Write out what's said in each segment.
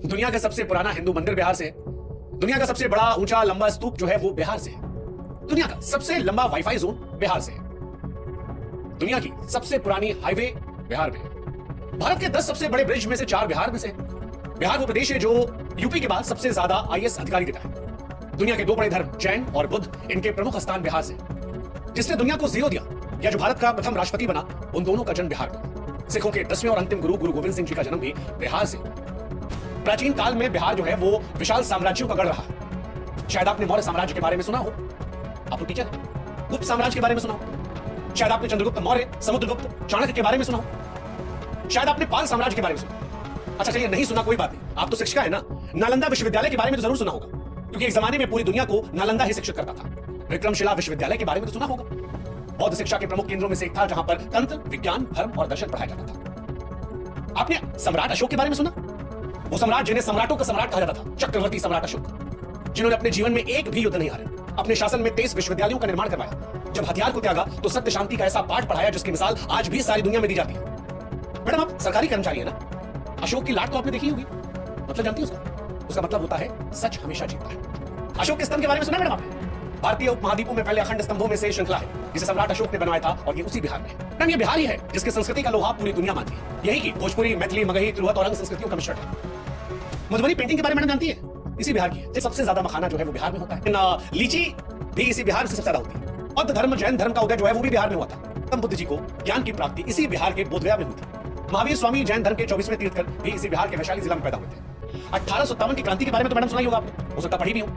दुनिया का सबसे पुराना हिंदू मंदिर बिहार से है। दुनिया का सबसे बड़ा ऊंचा लंबा स्तूप जो है वो बिहार से है। दुनिया का सबसे लंबा वाईफाई जोन बिहार से है। दुनिया की सबसे पुरानी हाईवे बिहार में है। भारत के 10 सबसे बड़े ब्रिज में से 4 बिहार में से है। बिहार वो प्रदेश है जो यूपी के बाद सबसे ज्यादा आईएएस अधिकारी देता है। दुनिया के 2 बड़े धर्म जैन और बुद्ध, इनके प्रमुख स्थान बिहार से। जिसने दुनिया को जीरो दिया या जो भारत का प्रथम राष्ट्रपति बना, उन दोनों का जन्म बिहार में। सिखों के 10वें और अंतिम गुरु गुरु गोविंद सिंह जी का जन्म भी बिहार से। प्राचीन काल में बिहार जो है वो विशाल साम्राज्यों का गढ़ रहा। शायद आपने मौर्य साम्राज्य के बारे में सुना हो, आप तो टीचर हैं। गुप्त साम्राज्य के बारे में सुना हो, शायद आपने चंद्रगुप्त मौर्य, समुद्रगुप्त, चाणक्य के बारे में सुना हो, शायद आपने पाल साम्राज्य के बारे में सुना। अच्छा चलिए, नहीं सुना कोई बात नहीं, आप तो शिक्षिका है ना। नालंदा विश्वविद्यालय के बारे में तो जरूर सुना होगा, क्योंकि एक जमाने में पूरी दुनिया को नालंदा ही शिक्षित करता था। विक्रमशिला विश्वविद्यालय के बारे में तो सुना होगा, बौद्ध शिक्षा के प्रमुख केंद्रों में से एक था, जहां पर तंत्र, विज्ञान, धर्म और दर्शन पढ़ाया जाता था। आपने सम्राट अशोक के बारे में सुना? वो सम्राट जिन्हें सम्राटों का सम्राट कहा जाता था, चक्रवर्ती सम्राट अशोक, जिन्होंने अपने जीवन में एक भी युद्ध नहीं हारे, अपने शासन में 23 विश्वविद्यालयों का निर्माण करवाया। जब हथियार को त्यागा तो सत्य शांति का ऐसा पाठ पढ़ाया जिसकी मिसाल आज भी सारी दुनिया में दी जाती है। मैडम आप सरकारी कर्मचारी है ना, अशोक की लाट तो आपने देखी होगी, मतलब जानती है उसका मतलब होता है सच हमेशा जीतता है। अशोक के स्तंभ के बारे में सुना मैडम आपने? भारतीय उपमहाद्वीपों में पहले अखंड स्तंभों में से श्रृंखला है, जिसे सम्राट अशोक ने बनवाया था, और ये उसी बिहार में है। मैडम ये बिहार ही है जिसकी संस्कृति का लोहा पूरी दुनिया मानती है। यही की भोजपुरी, मैथिली, मगही, तिरहुत और अंग संस्कृतियों का मिश्रण है। मधुबनी पेंटिंग के बारे में मैडम जानती है? इसी बिहार की है। सबसे ज्यादा मखाना जो है वो बिहार में होता है। लीची भी इसी बिहार से सबसे ज्यादा होती है। बौद्ध धर्म, जैन धर्म का उदय जो है वो भी बिहार में हुआ था। गौतम बुद्ध जी को ज्ञान की प्राप्ति इसी बिहार के बोधगया में हुई थी। महावीर स्वामी जैन धर्म के 24वें तीर्थकर भी इसी बिहार के वैशाली जिला में पैदा हुए थे। 1857 की क्रांति के बारे में तो मैडम सुना ही होगा आपने, हो सकता पढ़ी भी हो।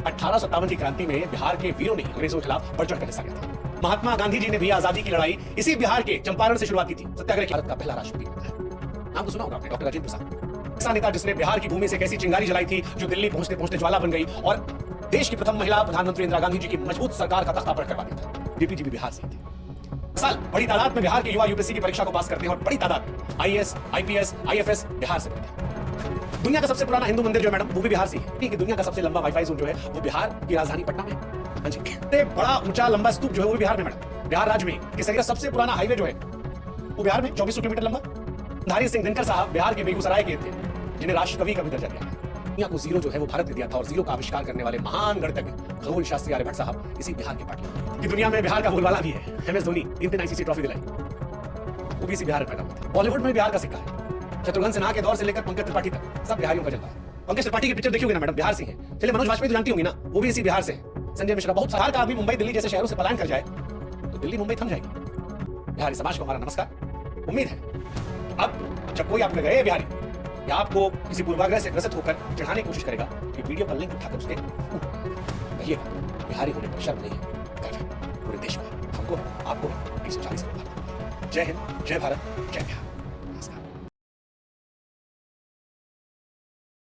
1857 की क्रांति में बिहार के वीरों ने अंग्रेजों के खिलाफ बढ़ चढ़कर हिस्सा लिया था। महात्मा गांधी जी ने भी आजादी की लड़ाई इसी बिहार के चंपारण से शुरुआत की थी। सत्याग्रह भारत का पहला राष्ट्रपति होता है। नाम तो सुना होगा आपने, डॉक्टर राजेंद्र प्रसाद, ऐसा नेता जिसने बिहार की भूमि से एक ऐसी चिंगारी जलाई थी जो दिल्ली पहुंचते पहुंचते ज्वाला बन गई और देश की प्रथम महिला प्रधानमंत्री इंदिरा गांधी जी की मजबूत सरकार का तख्ता पलट करवा दिया था। डीपी जी भी बिहार से थे। साल बड़ी तादाद में बिहार के युवा यूपीएससी की परीक्षा को पास करते हैं और बड़ी तादाद में आईएएस, आईपीएस, आईएफएस बिहार से बनते हैं। दुनिया का सबसे पुराना हिंदू मंदिर जो है मैडम वो भी बिहार से है। कि दुनिया का सबसे लंबा वाईफाई जोन जो है वो बिहार की राजधानी पटना में। हाँ जी, बड़ा ऊंचा लंबा स्तूप जो है वो बिहार में मैडम, बिहार राज्य में। किसी का सबसे पुराना हाईवे जो है वो बिहार में 2400 किलोमीटर लंबा। धारी सिंह दिनकर साहब बिहार के बेगूसराय के थे, जिन्हें राष्ट्र कवि का भी दर्जा दिया गया। दुनिया को जीरो जो है वो भारत ने दिया था, और जीरो का आविष्कार करने वाले महान गणितज्ञ खगोल शास्त्री आर्यभट्ट साहब इसी बिहार के पार्टी। दुनिया में बिहार का बोलबाला भी है। एमएस धोनी 3 आईसीसी ट्रॉफी दिलाई, वो भी इसी बिहार में पैदा हुए थे। बॉलीवुड में बिहार का सिक्का है। शत्रुघ्न सिन्हा के दौर से लेकर पंकज त्रिपाठी तक सब बिहारियों का जलवा है। पंकज त्रिपाठी की पिक्चर देखियोगे ना मैडम, बिहार से है। चलिए मनोज वाजपेयी तो जानती होंगी ना, वो भी इसी बिहार से है। संजय मिश्रा, बहुत साल का आदमी मुंबई दिल्ली जैसे शहरों से पलायन कर जाए तो दिल्ली मुंबई थम जाएगी। बिहारी समाज को हमारा नमस्कार। उम्मीद है अब जब कोई आपके गए बिहारी या आपको किसी पूर्वाग्रह से ग्रसित होकर चढ़ाने की कोशिश करेगा कि वीडियो पर लिंक उठाकर उसके कहिएगा बिहारी होने पर शर्म नहीं है। पूरे देश में हमको आपको 140 करोड़। जय हिंद, जय भारत, जय बिहार।